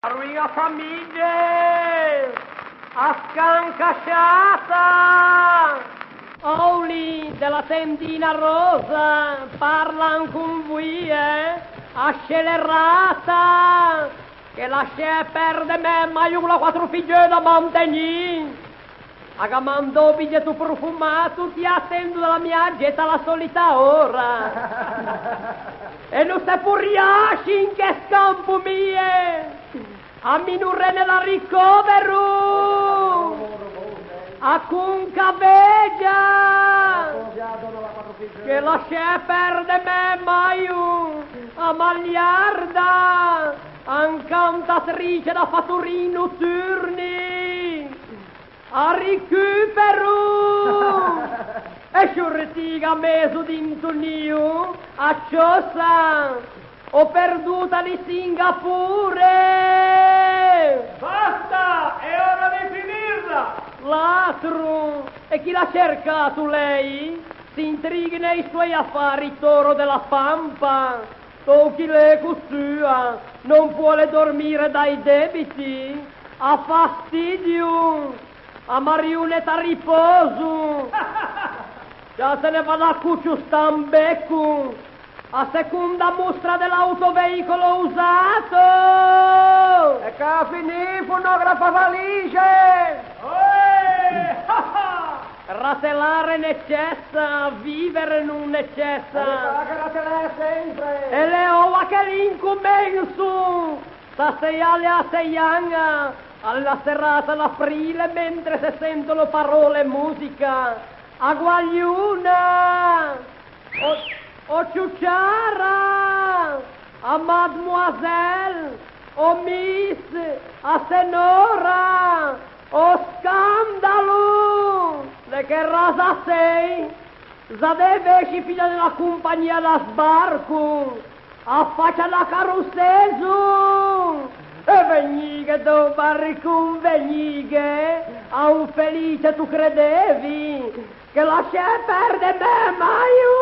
Arriva famiglie, a scancasciata, Oli della tendina rosa, parlan con voi, accelerata, che lascia perdere me, ma io la quattro figlie da mantenere. Agamando biglietto profumato, ti attendo dalla mia getta la solita ora. E non se puriasci in che scampo mie, a minurre nella ricovero, a concaveggia, che lascia perdere me maio, a magliarda, ancantatrice da fattorini notturni, a recupero, e sciurtiga meso d'intulnio, a ciossa, ho perduta di Singapore! Basta! È ora di finirla! L'altro! E chi l'ha cercato lei? Si intrighi nei suoi affari, toro della pampa! Tocchi le costua! Non vuole dormire dai debiti! Ha fastidio! A marionetta a riposo! Già se ne va da cuccio stambecco! A seconda mostra dell'autoveicolo usato! E che ha finito, fonografa valigie! Ratelare necessa, vivere non necessa! Che ratelare sempre! E le ova che l'incommenso! Stasera a 6 anni, alla serata d'aprile, mentre si sentono parole e musica, a guagliuna! O ciucciara, a mademoiselle, o miss, a senora, o scandalo, le che rasa sei, za deve figlia della compagnia da sbarco, a faccia da carusseso, e venighe do barricun venighe, a un felice tu credevi, che lascia perdere me, ma io